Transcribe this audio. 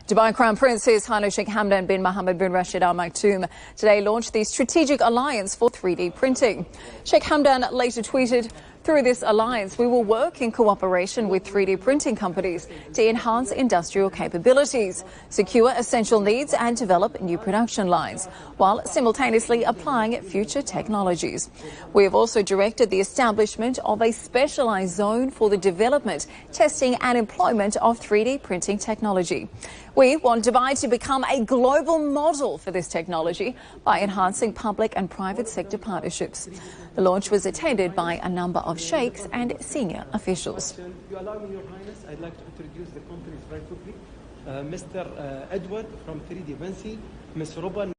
Dubai Crown Prince His Highness Sheikh Hamdan bin Mohammed bin Rashid Al Maktoum today launched the Strategic Alliance for 3D Printing. Sheikh Hamdan later tweeted, "Through this alliance, we will work in cooperation with 3D printing companies to enhance industrial capabilities, secure essential needs and develop new production lines, while simultaneously applying future technologies. We have also directed the establishment of a specialised zone for the development, testing and employment of 3D printing technology. We want Dubai to become a global model for this technology by enhancing public and private sector partnerships." The launch was attended by a number of sheikhs and senior officials. If you allow me, Your Highness, I'd like to introduce the companies very quickly. Mr. Edward from 3D Vinci, Ms. Ruban.